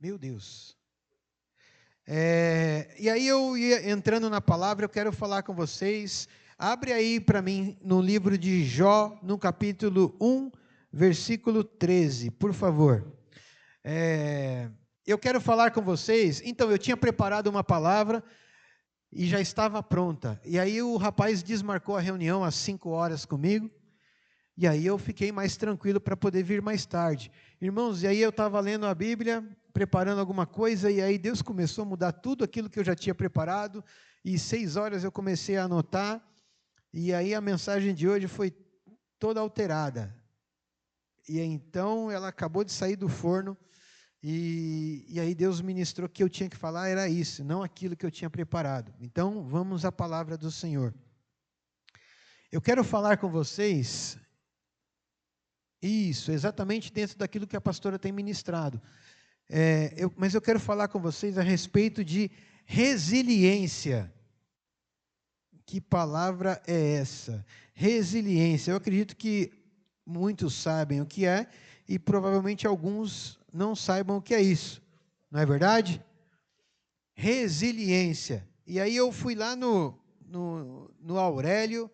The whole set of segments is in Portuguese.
Meu Deus. E aí eu ia entrando na palavra, eu quero falar com vocês. Abre aí para mim no livro de Jó, no capítulo 1, versículo 13, por favor. Eu quero falar com vocês. Então, eu tinha preparado uma palavra e já estava pronta. E aí o rapaz desmarcou a reunião às 5 horas comigo. E aí eu fiquei mais tranquilo para poder vir mais tarde. Irmãos, e aí eu estava lendo a Bíblia, preparando alguma coisa, e aí Deus começou a mudar tudo aquilo que eu já tinha preparado, e 6 horas eu comecei a anotar, e aí a mensagem de hoje foi toda alterada. E então ela acabou de sair do forno, e aí Deus ministrou que eu tinha que falar era isso, não aquilo que eu tinha preparado. Então, vamos à palavra do Senhor. Eu quero falar com vocês... Isso, exatamente dentro daquilo que a pastora tem ministrado. Mas eu quero falar com vocês a respeito de resiliência. Que palavra é essa? Resiliência. Eu acredito que muitos sabem o que é e provavelmente alguns não saibam o que é isso. Não é verdade? Resiliência. E aí eu fui lá no Aurélio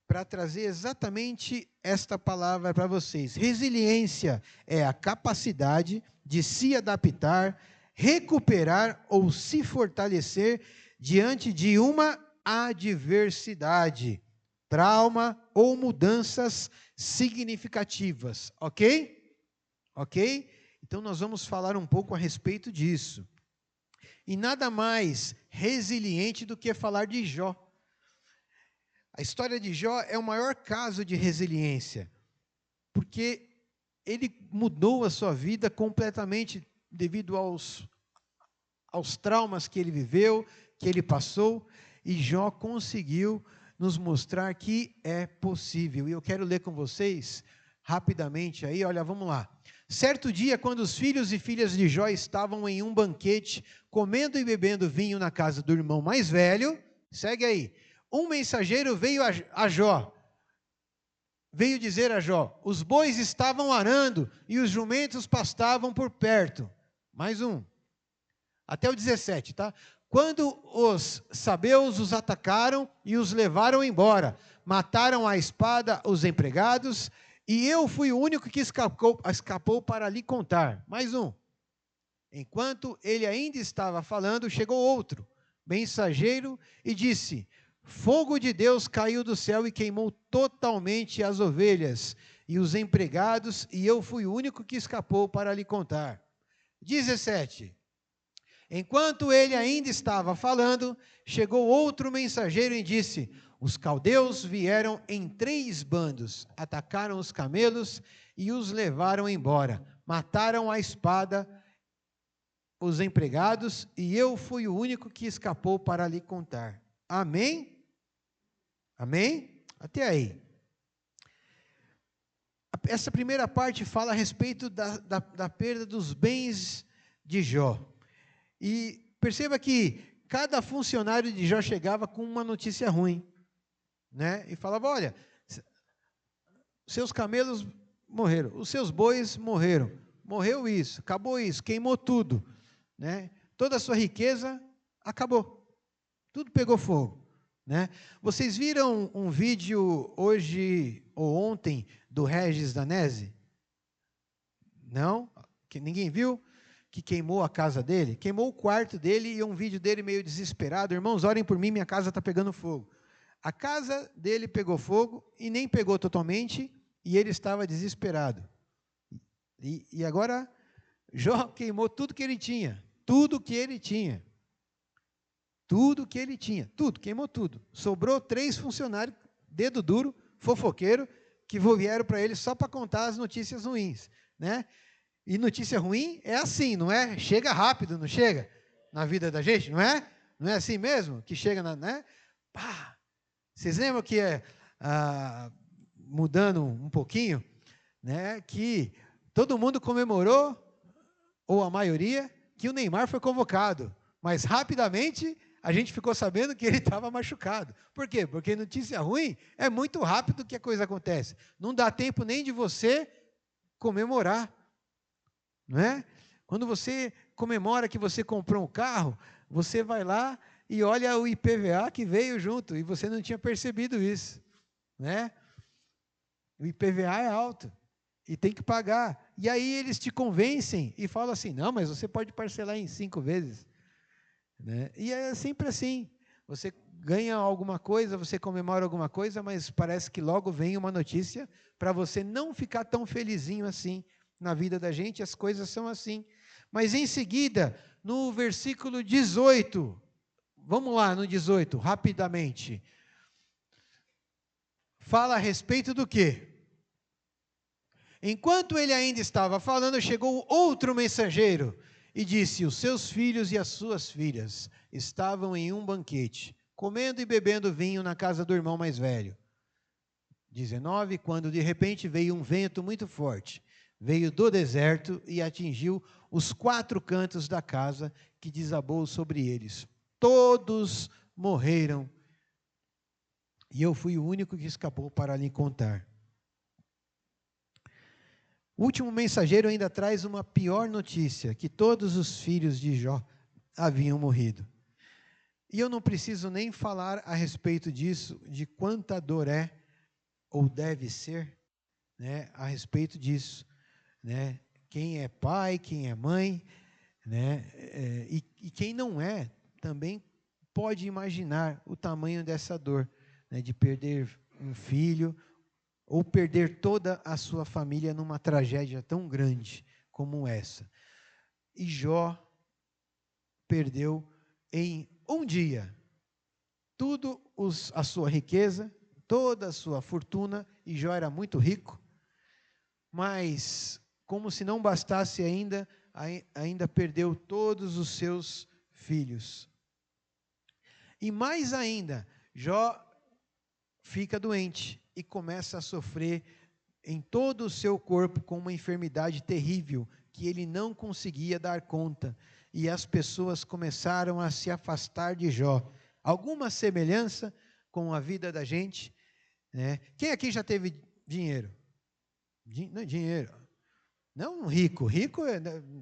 para trazer exatamente esta palavra para vocês. Resiliência é a capacidade de se adaptar, recuperar ou se fortalecer diante de uma adversidade, trauma ou mudanças significativas, ok? Ok? Então nós vamos falar um pouco a respeito disso. E nada mais resiliente do que falar de Jó. A história de Jó é o maior caso de resiliência, porque ele mudou a sua vida completamente devido aos traumas que ele viveu, que ele passou, e Jó conseguiu nos mostrar que é possível. E eu quero ler com vocês rapidamente aí, olha, vamos lá. Certo dia, quando os filhos e filhas de Jó estavam em um banquete, comendo e bebendo vinho na casa do irmão mais velho, segue aí, um mensageiro veio a Jó, veio dizer a Jó, os bois estavam arando e os jumentos pastavam por perto. Mais um. Até o 17, tá? Quando os sabeus os atacaram e os levaram embora, mataram à espada os empregados, e eu fui o único que escapou para lhe contar. Mais um. Enquanto ele ainda estava falando, chegou outro mensageiro e disse, fogo de Deus caiu do céu e queimou totalmente as ovelhas e os empregados, e eu fui o único que escapou para lhe contar. 17. Enquanto ele ainda estava falando, chegou outro mensageiro e disse, os caldeus vieram em 3 bandos, atacaram os camelos e os levaram embora, mataram à espada os empregados, e eu fui o único que escapou para lhe contar. Amém? Amém? Até aí. Essa primeira parte fala a respeito da perda dos bens de Jó. E perceba que cada funcionário de Jó chegava com uma notícia ruim, né? E falava, olha, seus camelos morreram, os seus bois morreram, morreu isso, acabou isso, queimou tudo, né? Toda a sua riqueza acabou, tudo pegou fogo. Né? Vocês viram um vídeo hoje ou ontem do Regis Danese? Não? Que ninguém viu? Que queimou a casa dele? Queimou o quarto dele e um vídeo dele meio desesperado. Irmãos, orem por mim, minha casa está pegando fogo. A casa dele pegou fogo e nem pegou totalmente e ele estava desesperado. E agora, Jó queimou tudo que ele tinha. Tudo que ele tinha. Tudo que ele tinha, tudo, queimou tudo. Sobrou 3 funcionários, dedo duro, fofoqueiro, que vieram para ele só para contar as notícias ruins, né? E notícia ruim é assim, não é? Chega rápido, não chega? Na vida da gente, não é? Não é assim mesmo? Que chega, né? Pá! Vocês lembram que mudando um pouquinho, né? Que todo mundo comemorou, ou a maioria, que o Neymar foi convocado, mas rapidamente a gente ficou sabendo que ele estava machucado. Por quê? Porque notícia ruim é muito rápido que a coisa acontece. Não dá tempo nem de você comemorar. Não é? Quando você comemora que você comprou um carro, você vai lá e olha o IPVA que veio junto, e você não tinha percebido isso, né? O IPVA é alto, e tem que pagar. E aí eles te convencem e falam assim, não, mas você pode parcelar em 5 vezes. Né? E é sempre assim, você ganha alguma coisa, você comemora alguma coisa, mas parece que logo vem uma notícia para você não ficar tão felizinho assim. Na vida da gente, as coisas são assim. Mas em seguida, no versículo 18, vamos lá no 18, rapidamente. Fala a respeito do quê? Enquanto ele ainda estava falando, chegou outro mensageiro e disse: os seus filhos e as suas filhas estavam em um banquete, comendo e bebendo vinho na casa do irmão mais velho. 19, quando de repente veio um vento muito forte, veio do deserto e atingiu os 4 cantos da casa, que desabou sobre eles. Todos morreram, e eu fui o único que escapou para lhe contar. O último mensageiro ainda traz uma pior notícia, que todos os filhos de Jó haviam morrido. E eu não preciso nem falar a respeito disso, de quanta dor é, ou deve ser, né, a respeito disso. Né? Quem é pai, quem é mãe, né, e quem não é, também pode imaginar o tamanho dessa dor, né, de perder um filho, ou perder toda a sua família numa tragédia tão grande como essa. E Jó perdeu em um dia tudo a sua riqueza, toda a sua fortuna, e Jó era muito rico, mas como se não bastasse ainda perdeu todos os seus filhos. E mais ainda, Jó fica doente e começa a sofrer em todo o seu corpo com uma enfermidade terrível que ele não conseguia dar conta. E as pessoas começaram a se afastar de Jó. Alguma semelhança com a vida da gente, né? Quem aqui já teve dinheiro? Dinheiro. Não rico. Rico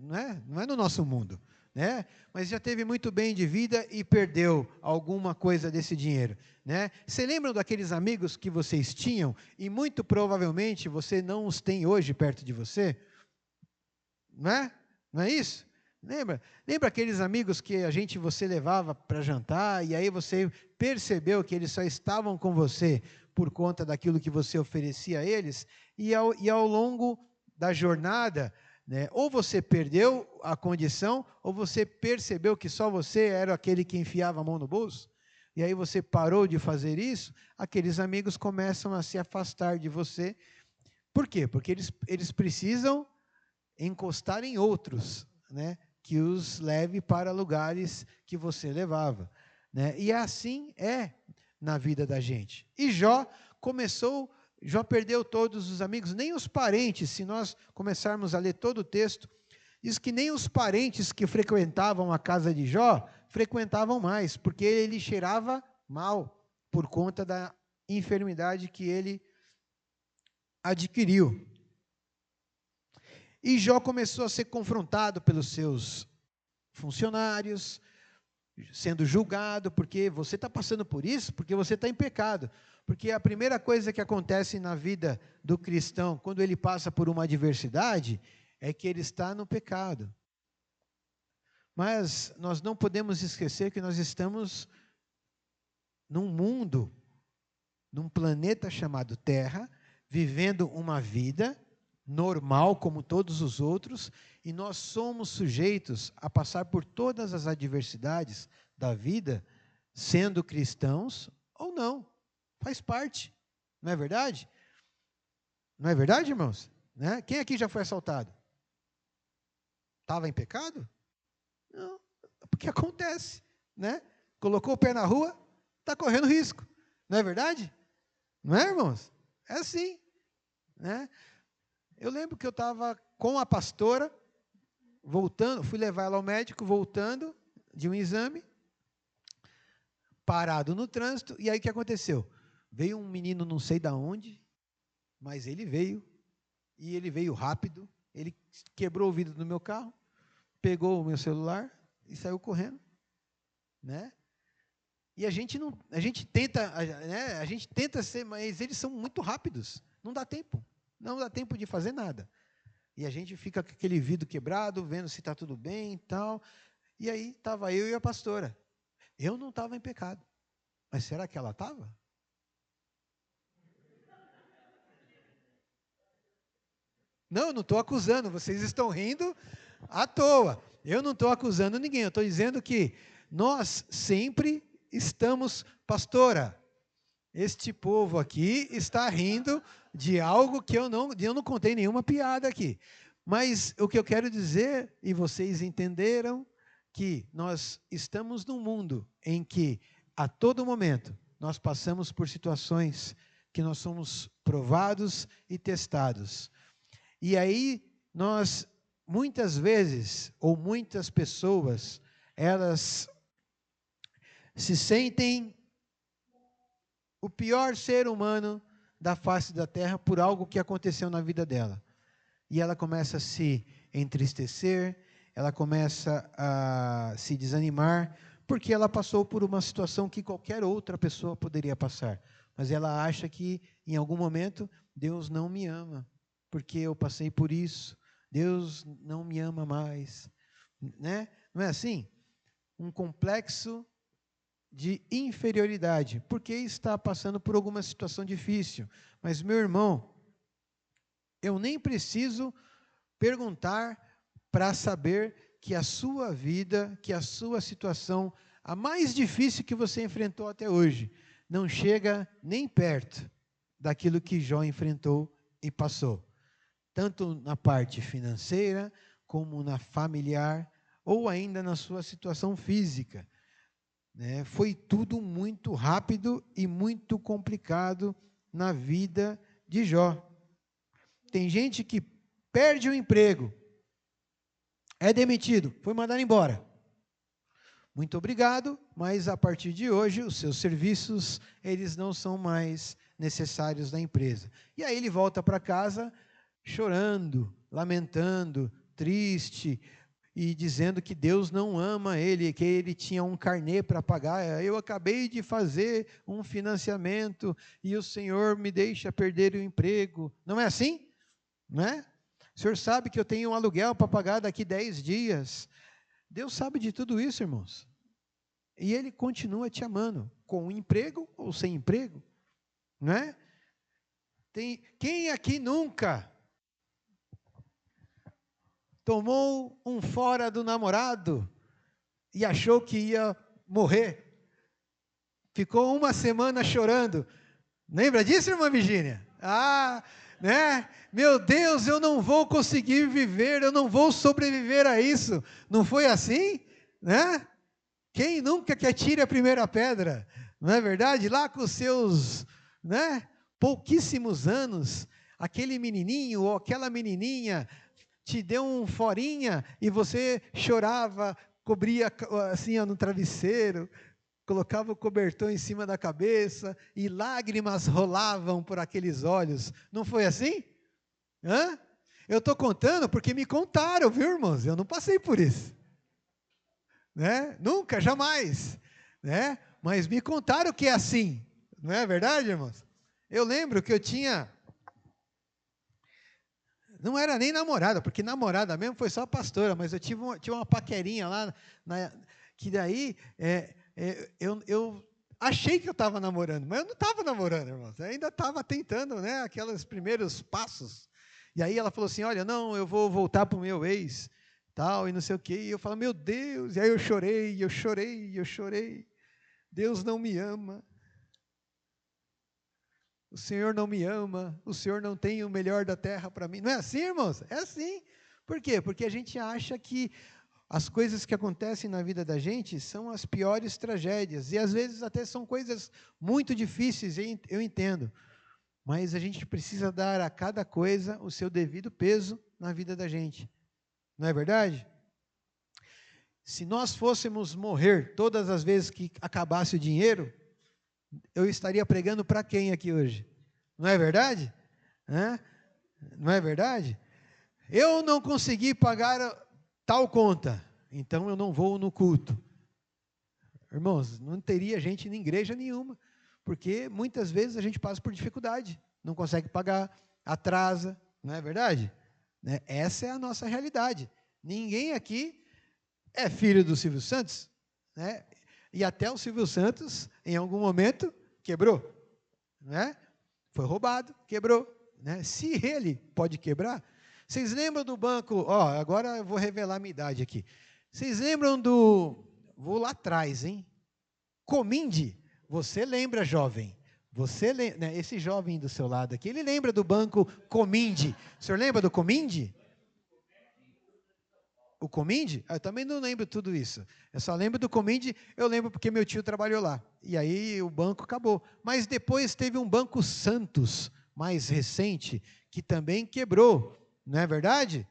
não é no nosso mundo. Né? Mas já teve muito bem de vida e perdeu alguma coisa desse dinheiro. Né? Você lembra daqueles amigos que vocês tinham e muito provavelmente você não os tem hoje perto de você? Não é? Não é isso? Lembra aqueles amigos que você levava para jantar e aí você percebeu que eles só estavam com você por conta daquilo que você oferecia a eles, e ao longo da jornada, né, ou você perdeu a condição, ou você percebeu que só você era aquele que enfiava a mão no bolso, e aí você parou de fazer isso, aqueles amigos começam a se afastar de você. Por quê? Porque eles precisam encostar em outros, né, que os leve para lugares que você levava. Né? E assim é na vida da gente. E Jó perdeu todos os amigos, nem os parentes. Se nós começarmos a ler todo o texto, diz que nem os parentes que frequentavam a casa de Jó frequentavam mais, porque ele cheirava mal por conta da enfermidade que ele adquiriu. E Jó começou a ser confrontado pelos seus funcionários, sendo julgado, porque você está passando por isso, porque você está em pecado. Porque a primeira coisa que acontece na vida do cristão, quando ele passa por uma adversidade, é que ele está no pecado. Mas nós não podemos esquecer que nós estamos num mundo, num planeta chamado Terra, vivendo uma vida normal como todos os outros, e nós somos sujeitos a passar por todas as adversidades da vida, sendo cristãos ou não. Faz parte, não é verdade? Não é verdade, irmãos? Né? Quem aqui já foi assaltado? Estava em pecado? Não, porque acontece, né? Colocou o pé na rua, está correndo risco, não é verdade? Não é, irmãos? É assim, né? Eu lembro que eu estava com a pastora, voltando, fui levar ela ao médico, voltando de um exame, parado no trânsito, e aí o que aconteceu? Veio um menino não sei de onde, mas ele veio, e ele veio rápido, ele quebrou o vidro do meu carro, pegou o meu celular e saiu correndo, né? E a gente tenta, né? A gente tenta ser, mas eles são muito rápidos. Não dá tempo de fazer nada. E a gente fica com aquele vidro quebrado, vendo se está tudo bem e tal. E aí estava eu e a pastora. Eu não estava em pecado. Mas será que ela estava? Não, eu não estou acusando. Vocês estão rindo à toa. Eu não estou acusando ninguém. Eu estou dizendo que nós sempre estamos, pastora, este povo aqui está rindo de algo que eu não contei nenhuma piada aqui. Mas o que eu quero dizer, e vocês entenderam, que nós estamos num mundo em que, a todo momento, nós passamos por situações que nós somos provados e testados. E aí, nós, muitas vezes, ou muitas pessoas, elas se sentem o pior ser humano da face da terra por algo que aconteceu na vida dela. E ela começa a se entristecer, ela começa a se desanimar, porque ela passou por uma situação que qualquer outra pessoa poderia passar. Mas ela acha que, em algum momento, Deus não me ama, porque eu passei por isso, Deus não me ama mais. Né? Não é assim? Um complexo de inferioridade, porque está passando por alguma situação difícil. Mas, meu irmão, eu nem preciso perguntar para saber que a sua vida, que a sua situação, a mais difícil que você enfrentou até hoje, não chega nem perto daquilo que Jó enfrentou e passou. Tanto na parte financeira, como na familiar, ou ainda na sua situação física. Né? Foi tudo muito rápido e muito complicado na vida de Jó. Tem gente que perde o emprego, é demitido, foi mandado embora. Muito obrigado, mas a partir de hoje os seus serviços, eles não são mais necessários na empresa. E aí ele volta para casa chorando, lamentando, triste, e dizendo que Deus não ama ele, que ele tinha um carnê para pagar. Eu acabei de fazer um financiamento e o Senhor me deixa perder o emprego. Não é assim? Não é? O Senhor sabe que eu tenho um aluguel para pagar daqui 10 dias. Deus sabe de tudo isso, irmãos. E Ele continua te amando, com emprego ou sem emprego. Não é? Quem aqui nunca tomou um fora do namorado e achou que ia morrer? Ficou uma semana chorando. Lembra disso, irmã Virgínia? Né? Meu Deus, eu não vou conseguir viver, eu não vou sobreviver a isso. Não foi assim? Né? Quem nunca que atire a primeira pedra? Não é verdade? Lá com os seus, né, pouquíssimos anos, aquele menininho ou aquela menininha te deu um forinha e você chorava, cobria assim no travesseiro, colocava o cobertor em cima da cabeça e lágrimas rolavam por aqueles olhos. Não foi assim? Hã? Eu estou contando porque me contaram, viu, irmãos? Eu não passei por isso. Né? Nunca, jamais. Né? Mas me contaram que é assim. Não é verdade, irmãos? Eu lembro que eu tinha... Não era nem namorada, porque namorada mesmo foi só a pastora, mas eu tinha uma paquerinha lá, que daí eu achei que eu estava namorando, mas eu não estava namorando, irmãos. Eu ainda estava tentando, né, aqueles primeiros passos. E aí ela falou assim, olha, não, eu vou voltar para o meu ex, tal, e não sei o quê. E eu falo, meu Deus, e aí eu chorei, eu chorei, eu chorei. Deus não me ama. O Senhor não me ama, o Senhor não tem o melhor da terra para mim. Não é assim, irmãos? É assim. Por quê? Porque a gente acha que as coisas que acontecem na vida da gente são as piores tragédias. E às vezes até são coisas muito difíceis, eu entendo. Mas a gente precisa dar a cada coisa o seu devido peso na vida da gente. Não é verdade? Se nós fôssemos morrer todas as vezes que acabasse o dinheiro, eu estaria pregando para quem aqui hoje? Não é verdade? Não é verdade? Eu não consegui pagar tal conta, então eu não vou no culto. Irmãos, não teria gente em igreja nenhuma, porque muitas vezes a gente passa por dificuldade, não consegue pagar, atrasa, não é verdade? Né? Essa é a nossa realidade. Ninguém aqui é filho do Silvio Santos, né? E até o Silvio Santos, em algum momento, quebrou, né? Foi roubado, quebrou, né? Se ele pode quebrar, vocês lembram do banco? Ó, agora eu vou revelar a minha idade aqui. Vocês lembram do... Vou lá atrás, hein? Cominde. Você lembra, jovem? Você lembra, né? Esse jovem do seu lado aqui, ele lembra do banco Cominde. O senhor lembra do Cominde? O Cominde? Eu também não lembro tudo isso. Eu só lembro do Cominde, eu lembro porque meu tio trabalhou lá. E aí o banco acabou. Mas depois teve um Banco Santos, mais recente, que também quebrou. Não é verdade?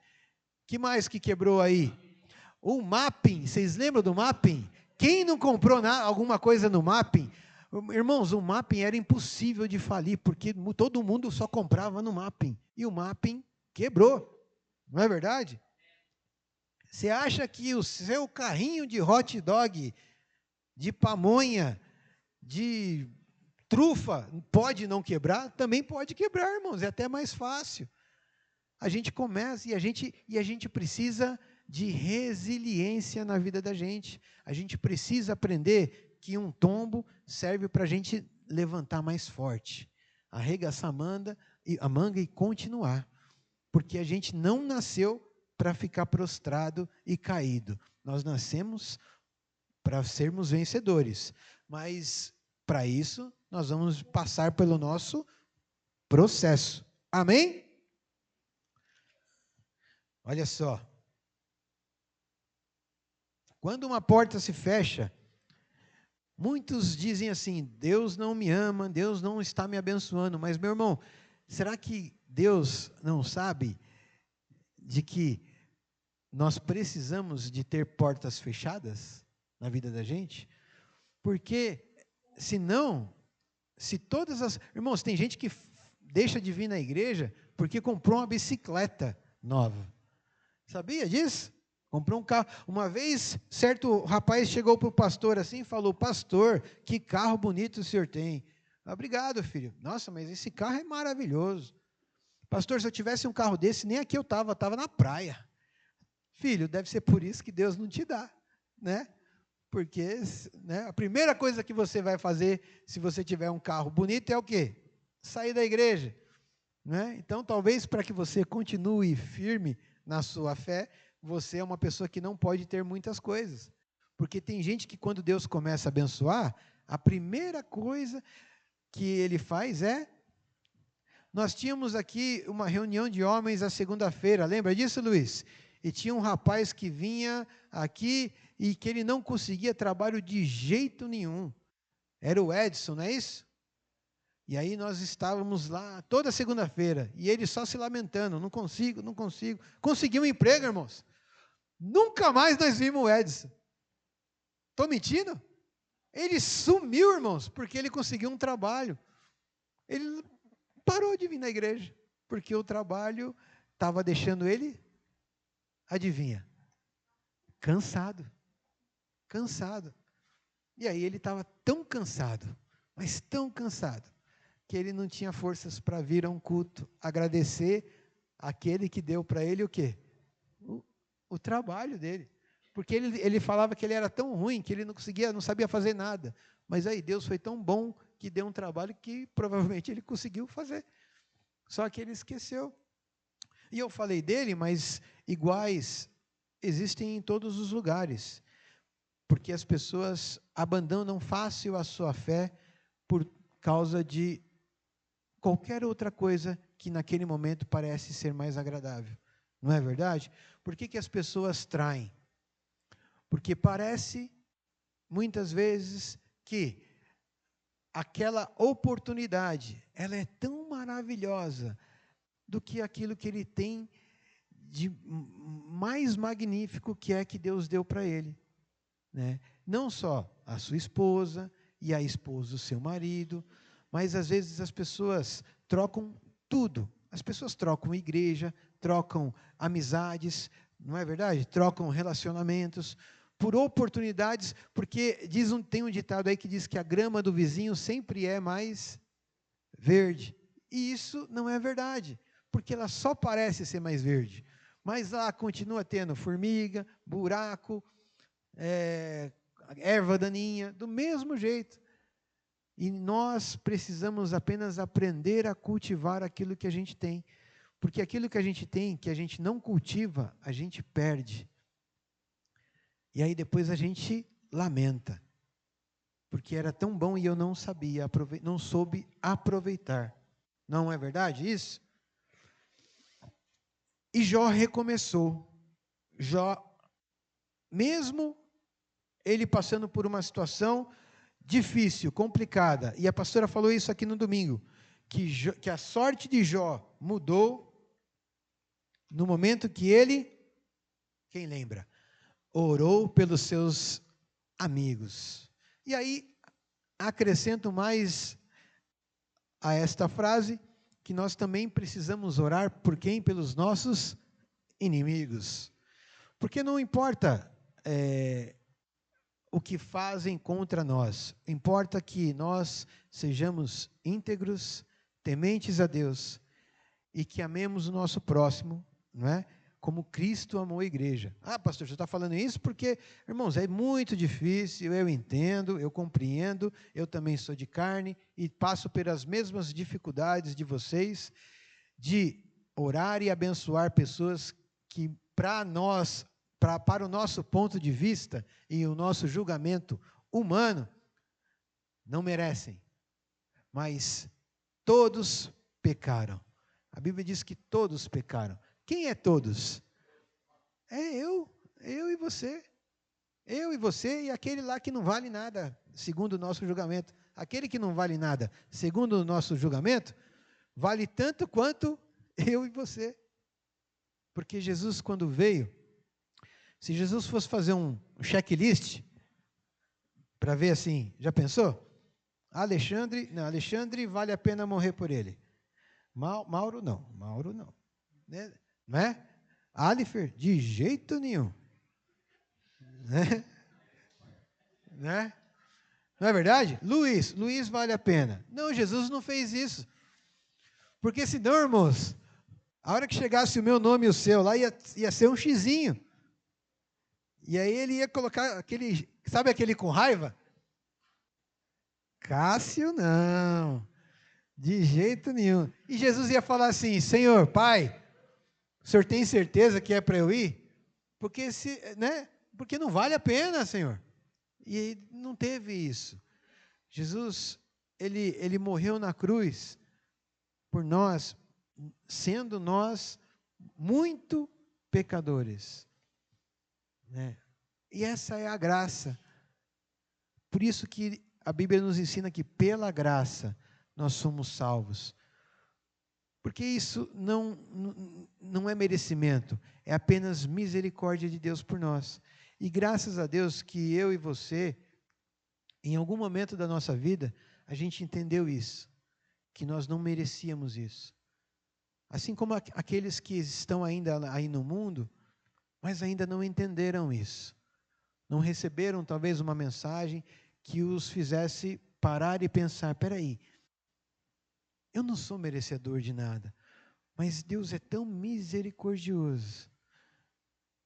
Que mais que quebrou aí? O Mapping, vocês lembram do Mapping? Quem não comprou alguma coisa no Mapping? Irmãos, o Mapping era impossível de falir, porque todo mundo só comprava no Mapping. E o Mapping quebrou. Não é verdade? Você acha que o seu carrinho de hot dog, de pamonha, de trufa, pode não quebrar? Também pode quebrar, irmãos, é até mais fácil. A gente começa e a gente precisa de resiliência na vida da gente. A gente precisa aprender que um tombo serve para a gente levantar mais forte, arregaçar a manga e continuar. Porque a gente não nasceu para ficar prostrado e caído. Nós nascemos para sermos vencedores. Mas, para isso, nós vamos passar pelo nosso processo. Amém? Olha só. Quando uma porta se fecha, muitos dizem assim: Deus não me ama, Deus não está me abençoando. Mas, meu irmão, será que Deus não sabe de que nós precisamos de ter portas fechadas na vida da gente? Porque, senão, se todas as... Irmãos, tem gente que deixa de vir na igreja porque comprou uma bicicleta nova. Sabia disso? Comprou um carro. Uma vez, certo rapaz chegou para o pastor assim e falou: pastor, que carro bonito o senhor tem. Obrigado, filho. Nossa, mas esse carro é maravilhoso. Pastor, se eu tivesse um carro desse, nem aqui eu estava na praia. Filho, deve ser por isso que Deus não te dá, né? Porque, né, a primeira coisa que você vai fazer se você tiver um carro bonito é o quê? Sair da igreja, né? Então, talvez para que você continue firme na sua fé, você é uma pessoa que não pode ter muitas coisas. Porque tem gente que quando Deus começa a abençoar, a primeira coisa que ele faz é... Nós tínhamos aqui uma reunião de homens a segunda-feira, lembra disso, Luiz? E tinha um rapaz que vinha aqui e que ele não conseguia trabalho de jeito nenhum. Era o Edson, não é isso? E aí nós estávamos lá toda segunda-feira, e ele só se lamentando: não consigo, não consigo. Conseguiu um emprego, irmãos. Nunca mais nós vimos o Edson. Estou mentindo? Ele sumiu, irmãos, porque ele conseguiu um trabalho. Ele parou de vir na igreja, porque o trabalho estava deixando ele, adivinha, cansado. Cansado. E aí ele estava tão cansado, mas tão cansado, que ele não tinha forças para vir a um culto, agradecer aquele que deu para ele o quê? O trabalho dele. Porque ele falava que ele era tão ruim, que ele não sabia fazer nada. Mas aí Deus foi tão bom que deu um trabalho que provavelmente ele conseguiu fazer. Só que ele esqueceu. E eu falei dele, mas iguais existem em todos os lugares. Porque as pessoas abandonam fácil a sua fé por causa de qualquer outra coisa que naquele momento parece ser mais agradável. Não é verdade? Por que as pessoas traem? Porque parece, muitas vezes, que aquela oportunidade, ela é tão maravilhosa do que aquilo que ele tem de mais magnífico que é que Deus deu para ele. Né? Não só a sua esposa e a esposa do seu marido, mas às vezes as pessoas trocam tudo. As pessoas trocam igreja, trocam amizades, não é verdade? Trocam relacionamentos por oportunidades, porque tem um ditado aí que diz que a grama do vizinho sempre é mais verde. E isso não é verdade, porque ela só parece ser mais verde, mas lá continua tendo formiga, buraco, erva daninha, do mesmo jeito. E nós precisamos apenas aprender a cultivar aquilo que a gente tem, porque aquilo que a gente tem, que a gente não cultiva, a gente perde. E aí depois a gente lamenta, porque era tão bom e eu não sabia, não soube aproveitar. Não é verdade isso? E Jó recomeçou. Jó, mesmo ele passando por uma situação difícil, complicada, e a pastora falou isso aqui no domingo, que a sorte de Jó mudou no momento que ele, quem lembra? Orou pelos seus amigos. E aí, acrescento mais a esta frase, que nós também precisamos orar por quem? Pelos nossos inimigos. Porque não importa o que fazem contra nós, importa que nós sejamos íntegros, tementes a Deus, e que amemos o nosso próximo, não é? Como Cristo amou a igreja. Ah, pastor, você está falando isso porque, irmãos, é muito difícil, eu entendo, eu compreendo, eu também sou de carne e passo pelas mesmas dificuldades de vocês, de orar e abençoar pessoas que, para o nosso ponto de vista e o nosso julgamento humano, não merecem, mas todos pecaram. A Bíblia diz que todos pecaram. Quem é todos? É eu e você. Eu e você e aquele lá que não vale nada, segundo o nosso julgamento. Aquele que não vale nada, segundo o nosso julgamento, vale tanto quanto eu e você. Porque Jesus, quando veio, se Jesus fosse fazer um checklist, para ver assim, já pensou? Alexandre vale a pena morrer por ele. Mauro não. Né? Não é? Alifer, de jeito nenhum. Né? Não é verdade? Luiz vale a pena. Não, Jesus não fez isso. Porque senão, irmãos, a hora que chegasse o meu nome e o seu lá, ia ser um xizinho. E aí ele ia colocar aquele, sabe aquele com raiva? Cássio não, de jeito nenhum. E Jesus ia falar assim, Senhor, Pai, o Senhor tem certeza que é para eu ir? Porque não vale a pena, Senhor. E não teve isso. Jesus, ele morreu na cruz por nós, sendo nós muito pecadores. Né? E essa é a graça. Por isso que a Bíblia nos ensina que pela graça nós somos salvos. Porque isso não é merecimento, é apenas misericórdia de Deus por nós. E graças a Deus que eu e você, em algum momento da nossa vida, a gente entendeu isso, que nós não merecíamos isso. Assim como aqueles que estão ainda aí no mundo, mas ainda não entenderam isso. Não receberam talvez uma mensagem que os fizesse parar e pensar, espera aí, eu não sou merecedor de nada, mas Deus é tão misericordioso,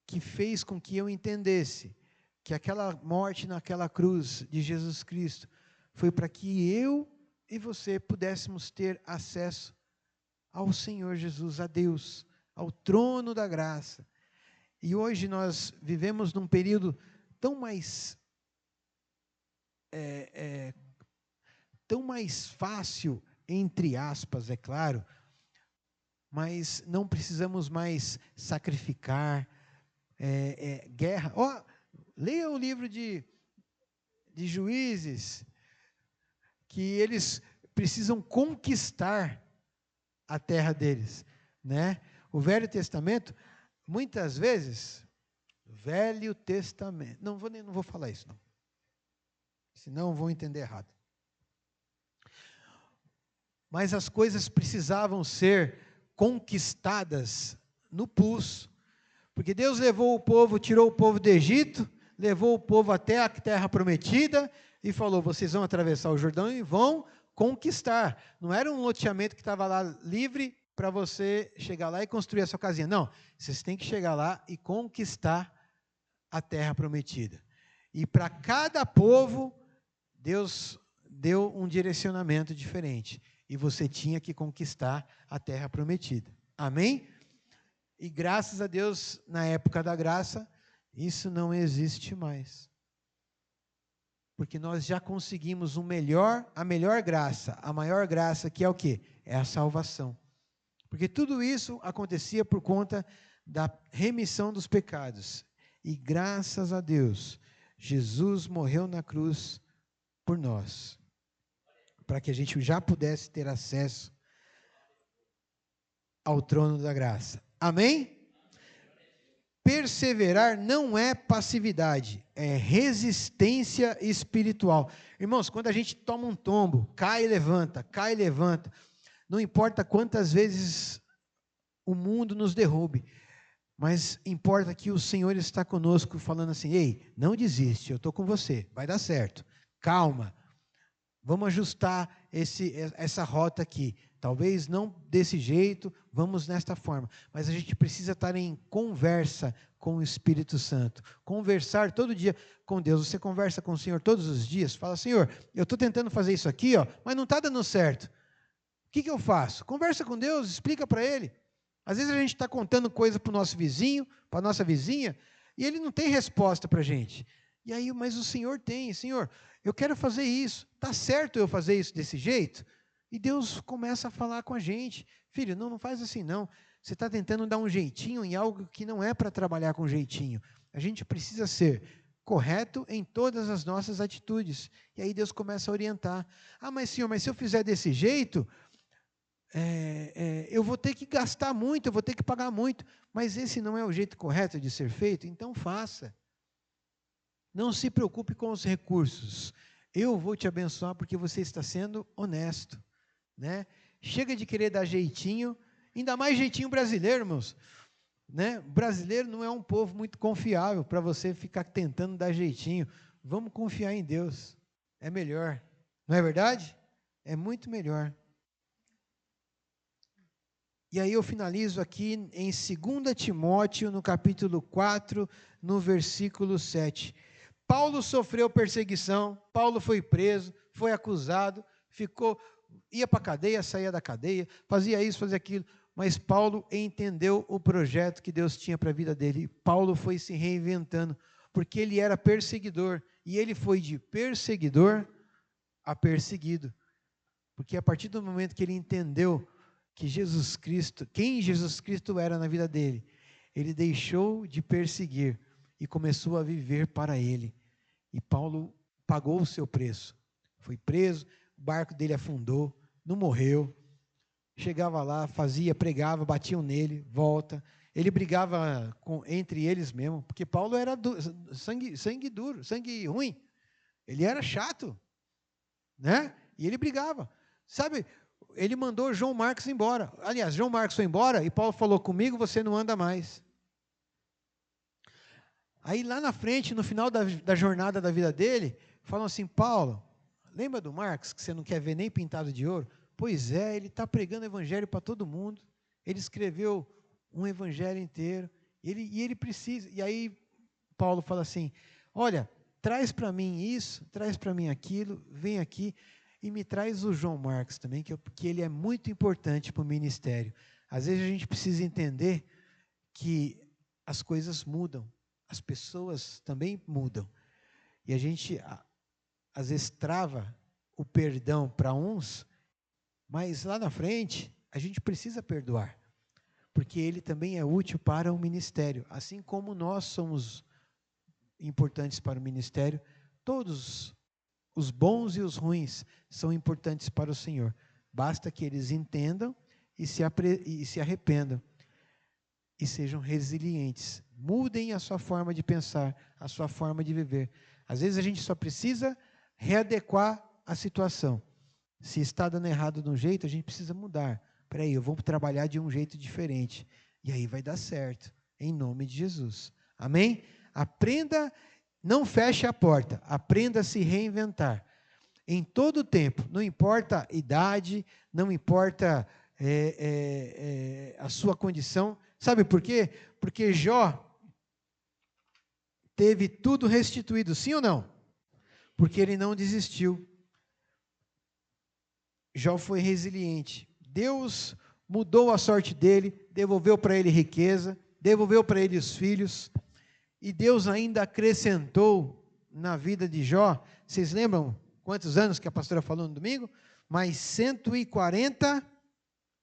que fez com que eu entendesse que aquela morte naquela cruz de Jesus Cristo foi para que eu e você pudéssemos ter acesso ao Senhor Jesus, a Deus, ao trono da graça. E hoje nós vivemos num período tão mais tão mais fácil, entre aspas, é claro, mas não precisamos mais sacrificar, guerra. Leia o livro de Juízes, que eles precisam conquistar a terra deles, né? O Velho Testamento, muitas vezes, Velho Testamento, não vou falar isso, não. Senão vão entender errado. Mas as coisas precisavam ser conquistadas no pulso, Porque Deus levou o povo, tirou o povo do Egito, levou o povo até a terra prometida e falou: vocês vão atravessar o Jordão e vão conquistar. Não era um loteamento que estava lá livre para você chegar lá e construir a sua casinha. Não, vocês têm que chegar lá e conquistar a terra prometida. E para cada povo, Deus deu um direcionamento diferente. E você tinha que conquistar a terra prometida. Amém? E graças a Deus, na época da graça, isso não existe mais. Porque nós já conseguimos a melhor graça, a maior graça, que é o quê? É a salvação. Porque tudo isso acontecia por conta da remissão dos pecados. E graças a Deus, Jesus morreu na cruz por nós, para que a gente já pudesse ter acesso ao trono da graça. Amém? Perseverar não é passividade, é resistência espiritual. Irmãos, quando a gente toma um tombo, cai e levanta, não importa quantas vezes o mundo nos derrube, mas importa que o Senhor está conosco, falando assim: ei, não desiste, eu estou com você, vai dar certo, calma, vamos ajustar essa rota aqui, talvez não desse jeito, vamos nesta forma, mas a gente precisa estar em conversa com o Espírito Santo, conversar todo dia com Deus. Você conversa com o Senhor todos os dias, fala: Senhor, eu estou tentando fazer isso aqui, mas não está dando certo, o que eu faço? Conversa com Deus, explica para Ele. Às vezes a gente está contando coisa para o nosso vizinho, para a nossa vizinha, e ele não tem resposta para a gente. E aí, mas o Senhor tem: Senhor, eu quero fazer isso, está certo eu fazer isso desse jeito? E Deus começa a falar com a gente: filho, não faz assim não, você está tentando dar um jeitinho em algo que não é para trabalhar com jeitinho. A gente precisa ser correto em todas as nossas atitudes. E aí Deus começa a orientar: mas Senhor, mas se eu fizer desse jeito, eu vou ter que gastar muito, eu vou ter que pagar muito, mas esse não é o jeito correto de ser feito, então faça. Não se preocupe com os recursos, eu vou te abençoar porque você está sendo honesto, né? Chega de querer dar jeitinho, ainda mais jeitinho brasileiro, irmãos, né? Brasileiro não é um povo muito confiável para você ficar tentando dar jeitinho. Vamos confiar em Deus, é melhor, não é verdade? É muito melhor. E aí eu finalizo aqui em 2 Timóteo, no capítulo 4, no versículo 7. Paulo sofreu perseguição, Paulo foi preso, foi acusado, ia para a cadeia, saía da cadeia, fazia isso, fazia aquilo, mas Paulo entendeu o projeto que Deus tinha para a vida dele. Paulo foi se reinventando, porque ele era perseguidor, e ele foi de perseguidor a perseguido, porque a partir do momento que ele entendeu que Jesus Cristo, quem Jesus Cristo era na vida dele, ele deixou de perseguir e começou a viver para ele. E Paulo pagou o seu preço. Foi preso, o barco dele afundou, não morreu. Chegava lá, pregava, batiam nele, volta. Ele brigava entre eles mesmo, porque Paulo era sangue duro, sangue ruim. Ele era chato, né? E ele brigava. Sabe, ele mandou João Marcos embora. Aliás, João Marcos foi embora e Paulo falou: comigo você não anda mais. Aí lá na frente, no final da jornada da vida dele, falam assim: Paulo, lembra do Marcos, que você não quer ver nem pintado de ouro? Pois é, ele está pregando evangelho para todo mundo. Ele escreveu um evangelho inteiro. E ele precisa. E aí Paulo fala assim: olha, traz para mim isso, traz para mim aquilo, vem aqui. E me traz o João Marcos também, que ele é muito importante para o ministério. Às vezes a gente precisa entender que as coisas mudam, as pessoas também mudam. E a gente, às vezes, trava o perdão para uns, mas lá na frente, a gente precisa perdoar, porque ele também é útil para o ministério. Assim como nós somos importantes para o ministério, todos os bons e os ruins são importantes para o Senhor. Basta que eles entendam e se arrependam e sejam resilientes. Mudem a sua forma de pensar, a sua forma de viver. Às vezes a gente só precisa readequar a situação. Se está dando errado de um jeito, a gente precisa mudar. Espera aí, eu vou trabalhar de um jeito diferente. E aí vai dar certo. em nome de Jesus. Amém? Aprenda, não feche a porta, aprenda a se reinventar. Em todo o tempo, não importa a idade, não importa a sua condição. Sabe por quê? Porque Jó teve tudo restituído, sim ou não? Porque ele não desistiu. Jó foi resiliente. Deus mudou a sorte dele, devolveu para ele riqueza, devolveu para ele os filhos, e Deus ainda acrescentou na vida de Jó. Vocês lembram quantos anos que a pastora falou no domingo? Mais 140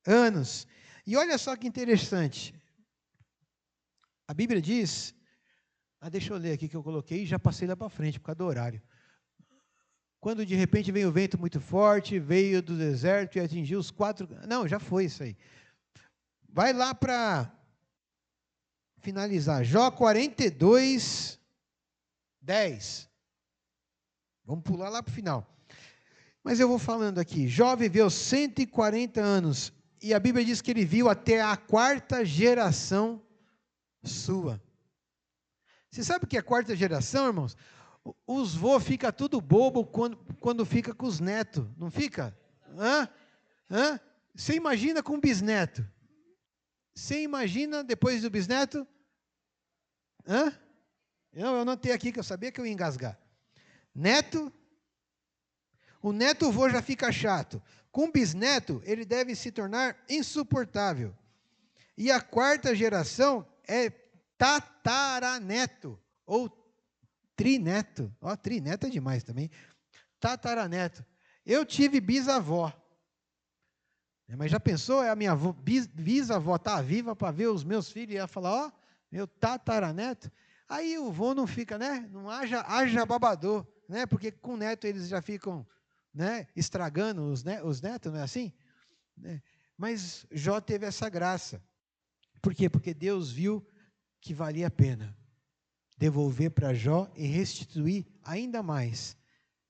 anos. E olha só que interessante. A Bíblia diz, deixa eu ler aqui que eu coloquei, e já passei lá para frente, por causa do horário. Quando de repente veio o vento muito forte, veio do deserto e atingiu os 4... Não, já foi isso aí. Vai lá para finalizar. Jó 42, 10. Vamos pular lá para o final. Mas eu vou falando aqui. Jó viveu 140 anos. E a Bíblia diz que ele viu até a 4ª geração sua. Você sabe o que é a 4ª geração, irmãos? Os vô fica tudo bobo quando fica com os netos, não fica? Você imagina com o bisneto? Você imagina depois do bisneto? Eu anotei aqui que eu sabia que eu ia engasgar. Neto, o neto vô já fica chato. Com o bisneto, ele deve se tornar insuportável. E a 4ª geração é tataraneto, ou trineto. Trineto é demais também. Tataraneto. Eu tive bisavó. Mas já pensou, a minha bisavó está viva para ver os meus filhos e ela falar, meu tataraneto? Aí o vô não fica, né? Não haja babador, né? Porque com neto eles já ficam, né, estragando os netos, não é assim? Mas Jó teve essa graça. Por quê? Porque Deus viu que valia a pena devolver para Jó e restituir ainda mais.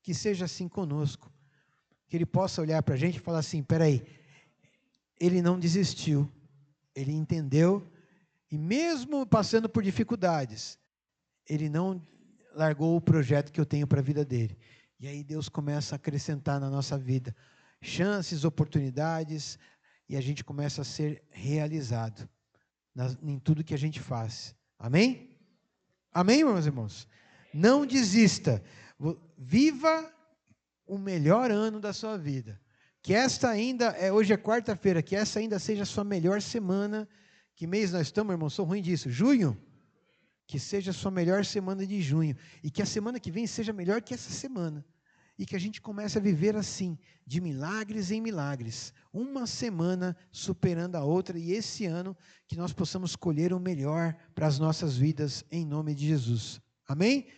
Que seja assim conosco. Que ele possa olhar para a gente e falar assim, peraí, ele não desistiu, ele entendeu, e mesmo passando por dificuldades, ele não largou o projeto que eu tenho para a vida dele. E aí Deus começa a acrescentar na nossa vida chances, oportunidades, e a gente começa a ser realizado em tudo que a gente faz. Amém? Amém, meus irmãos? Não desista. Viva o melhor ano da sua vida. Que esta ainda, hoje é quarta-feira, que essa ainda seja a sua melhor semana. Que mês nós estamos, irmão? Sou ruim disso. Junho? Que seja a sua melhor semana de junho. E que a semana que vem seja melhor que essa semana. E que a gente comece a viver assim, de milagres em milagres. Uma semana superando a outra. E esse ano, que nós possamos colher o melhor para as nossas vidas, em nome de Jesus. Amém?